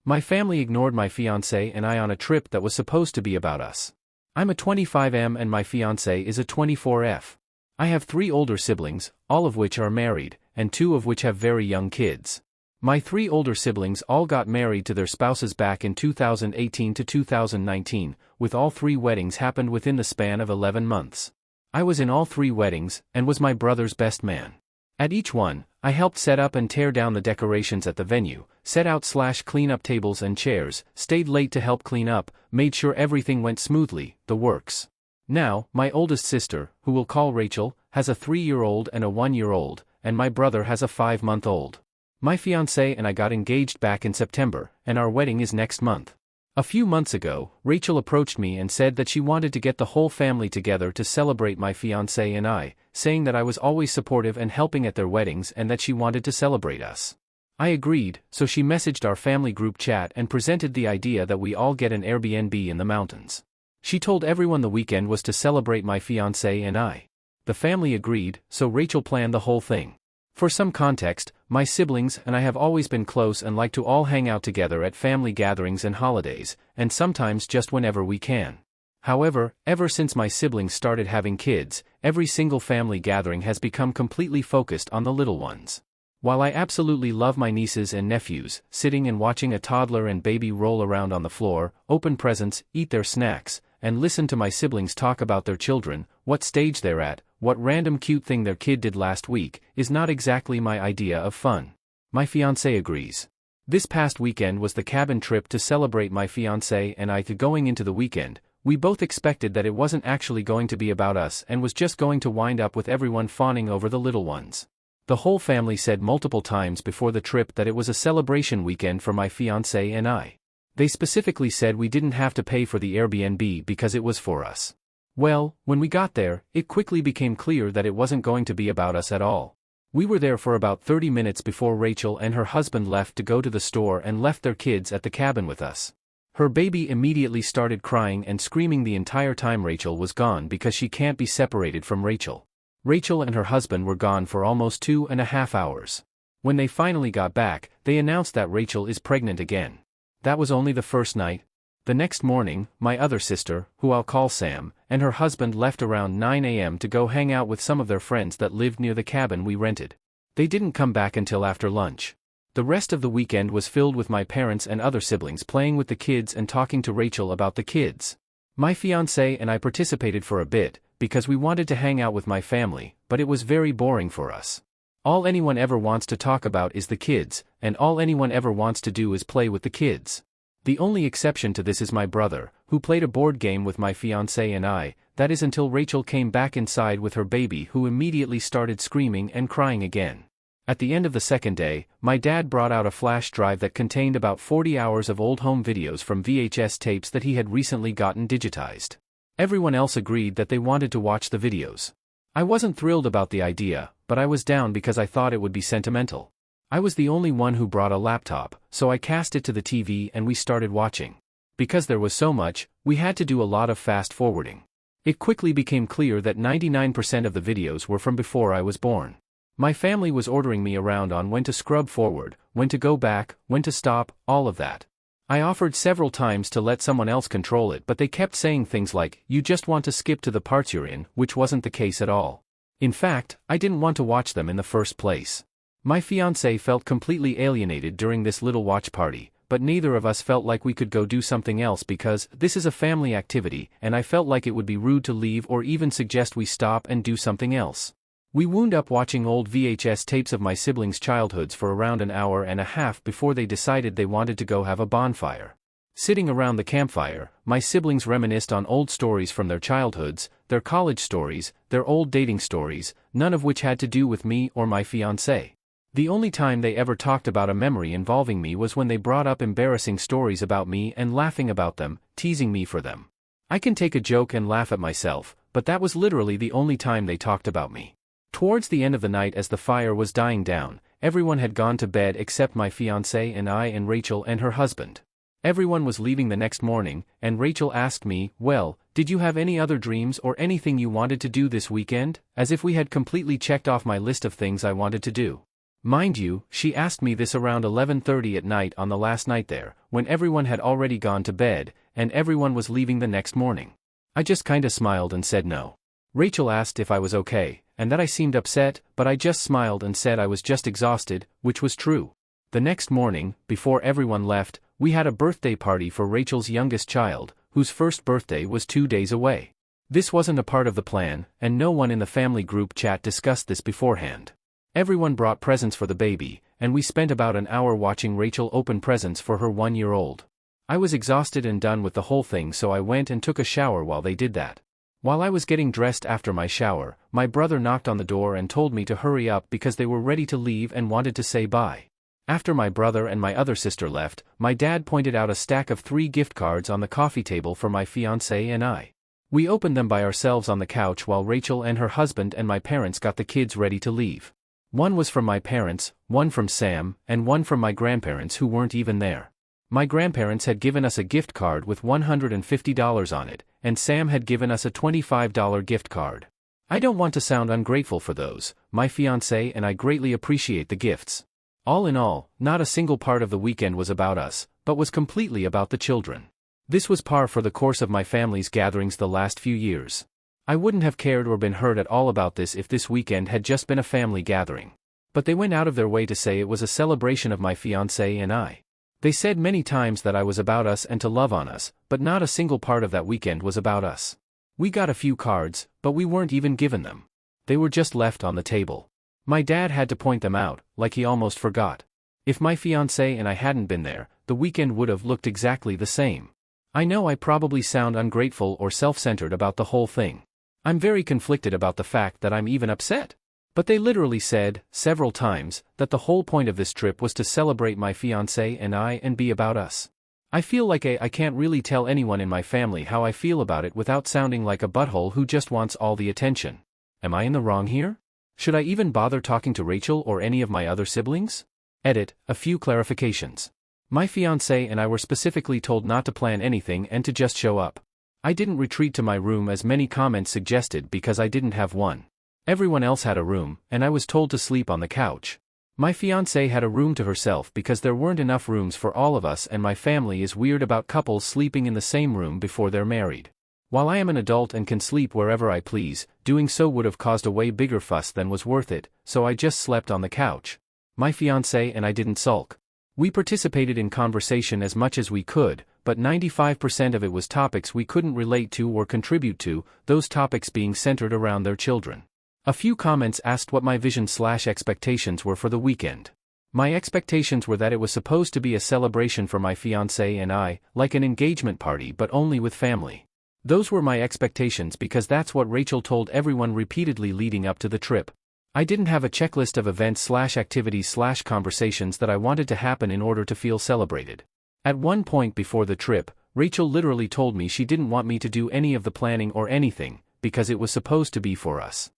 My family ignored my fiancé and I on a trip that was supposed to be about us. I'm a 25M and my fiancé is a 24F. I have 3 older siblings, all of which are married, and 2 of which have very young kids. My 3 older siblings all got married to their spouses back in 2018 to 2019, with all 3 weddings happened within the span of 11 months. I was in all 3 weddings, and was my brother's best man. At each one, I helped set up and tear down the decorations at the venue, set out/clean up tables and chairs, stayed late to help clean up, made sure everything went smoothly, the works. Now, my oldest sister, who we'll call Rachel, has a 3-year-old and a 1-year-old, and my brother has a 5-month-old. My fiancé and I got engaged back in September, and our wedding is next month. A few months ago, Rachel approached me and said that she wanted to get the whole family together to celebrate my fiancé and I, saying that I was always supportive and helping at their weddings and that she wanted to celebrate us. I agreed, so she messaged our family group chat and presented the idea that we all get an Airbnb in the mountains. She told everyone the weekend was to celebrate my fiancé and I. The family agreed, so Rachel planned the whole thing. For some context, my siblings and I have always been close and like to all hang out together at family gatherings and holidays, and sometimes just whenever we can. However, ever since my siblings started having kids, every single family gathering has become completely focused on the little ones. While I absolutely love my nieces and nephews, sitting and watching a toddler and baby roll around on the floor, open presents, eat their snacks, and listen to my siblings talk about their children, what stage they're at, what random cute thing their kid did last week, is not exactly my idea of fun. My fiancé agrees. This past weekend was the cabin trip to celebrate my fiancé and I. Going into the weekend, we both expected that it wasn't actually going to be about us and was just going to wind up with everyone fawning over the little ones. The whole family said multiple times before the trip that it was a celebration weekend for my fiancé and I. They specifically said we didn't have to pay for the Airbnb because it was for us. Well, when we got there, it quickly became clear that it wasn't going to be about us at all. We were there for about 30 minutes before Rachel and her husband left to go to the store and left their kids at the cabin with us. Her baby immediately started crying and screaming the entire time Rachel was gone because she can't be separated from Rachel. Rachel and her husband were gone for almost 2.5 hours. When they finally got back, they announced that Rachel is pregnant again. That was only the first night. The next morning, my other sister, who I'll call Sam, and her husband left around 9 a.m. to go hang out with some of their friends that lived near the cabin we rented. They didn't come back until after lunch. The rest of the weekend was filled with my parents and other siblings playing with the kids and talking to Rachel about the kids. My fiancé and I participated for a bit, because we wanted to hang out with my family, but it was very boring for us. All anyone ever wants to talk about is the kids, and all anyone ever wants to do is play with the kids. The only exception to this is my brother, who played a board game with my fiancé and I, that is until Rachel came back inside with her baby who immediately started screaming and crying again. At the end of the second day, my dad brought out a flash drive that contained about 40 hours of old home videos from VHS tapes that he had recently gotten digitized. Everyone else agreed that they wanted to watch the videos. I wasn't thrilled about the idea, but I was down because I thought it would be sentimental. I was the only one who brought a laptop, so I cast it to the TV and we started watching. Because there was so much, we had to do a lot of fast forwarding. It quickly became clear that 99% of the videos were from before I was born. My family was ordering me around on when to scrub forward, when to go back, when to stop, all of that. I offered several times to let someone else control it, but they kept saying things like, "You just want to skip to the parts you're in," which wasn't the case at all. In fact, I didn't want to watch them in the first place. My fiancé felt completely alienated during this little watch party, but neither of us felt like we could go do something else because this is a family activity, and I felt like it would be rude to leave or even suggest we stop and do something else. We wound up watching old VHS tapes of my siblings' childhoods for around an hour and a half before they decided they wanted to go have a bonfire. Sitting around the campfire, my siblings reminisced on old stories from their childhoods, their college stories, their old dating stories, none of which had to do with me or my fiancé. The only time they ever talked about a memory involving me was when they brought up embarrassing stories about me and laughing about them, teasing me for them. I can take a joke and laugh at myself, but that was literally the only time they talked about me. Towards the end of the night as the fire was dying down, everyone had gone to bed except my fiancé and I and Rachel and her husband. Everyone was leaving the next morning, and Rachel asked me, "Well, did you have any other dreams or anything you wanted to do this weekend?" As if we had completely checked off my list of things I wanted to do. Mind you, she asked me this around 11:30 at night on the last night there, when everyone had already gone to bed, and everyone was leaving the next morning. I just kinda smiled and said no. Rachel asked if I was okay, and that I seemed upset, but I just smiled and said I was just exhausted, which was true. The next morning, before everyone left, we had a birthday party for Rachel's youngest child, whose first birthday was 2 days away. This wasn't a part of the plan, and no one in the family group chat discussed this beforehand. Everyone brought presents for the baby, and we spent about an hour watching Rachel open presents for her 1-year-old. I was exhausted and done with the whole thing, so I went and took a shower while they did that. While I was getting dressed after my shower, my brother knocked on the door and told me to hurry up because they were ready to leave and wanted to say bye. After my brother and my other sister left, my dad pointed out a stack of 3 gift cards on the coffee table for my fiancé and I. We opened them by ourselves on the couch while Rachel and her husband and my parents got the kids ready to leave. One was from my parents, one from Sam, and one from my grandparents who weren't even there. My grandparents had given us a gift card with $150 on it, and Sam had given us a $25 gift card. I don't want to sound ungrateful for those, my fiancé and I greatly appreciate the gifts. All in all, not a single part of the weekend was about us, but was completely about the children. This was par for the course of my family's gatherings the last few years. I wouldn't have cared or been hurt at all about this if this weekend had just been a family gathering. But they went out of their way to say it was a celebration of my fiancé and I. They said many times that I was about us and to love on us, but not a single part of that weekend was about us. We got a few cards, but we weren't even given them. They were just left on the table. My dad had to point them out, like he almost forgot. If my fiancé and I hadn't been there, the weekend would have looked exactly the same. I know I probably sound ungrateful or self-centered about the whole thing. I'm very conflicted about the fact that I'm even upset. But they literally said, several times, that the whole point of this trip was to celebrate my fiancé and I and be about us. I feel like I can't really tell anyone in my family how I feel about it without sounding like a butthole who just wants all the attention. Am I in the wrong here? Should I even bother talking to Rachel or any of my other siblings? Edit, a few clarifications. My fiancé and I were specifically told not to plan anything and to just show up. I didn't retreat to my room as many comments suggested because I didn't have one. Everyone else had a room, and I was told to sleep on the couch. My fiancé had a room to herself because there weren't enough rooms for all of us, and my family is weird about couples sleeping in the same room before they're married. While I am an adult and can sleep wherever I please, doing so would have caused a way bigger fuss than was worth it, so I just slept on the couch. My fiancé and I didn't sulk. We participated in conversation as much as we could, but 95% of it was topics we couldn't relate to or contribute to, those topics being centered around their children. A few comments asked what my vision/expectations were for the weekend. My expectations were that it was supposed to be a celebration for my fiancé and I, like an engagement party but only with family. Those were my expectations because that's what Rachel told everyone repeatedly leading up to the trip. I didn't have a checklist of events/activities/conversations that I wanted to happen in order to feel celebrated. At one point before the trip, Rachel literally told me she didn't want me to do any of the planning or anything, because it was supposed to be for us.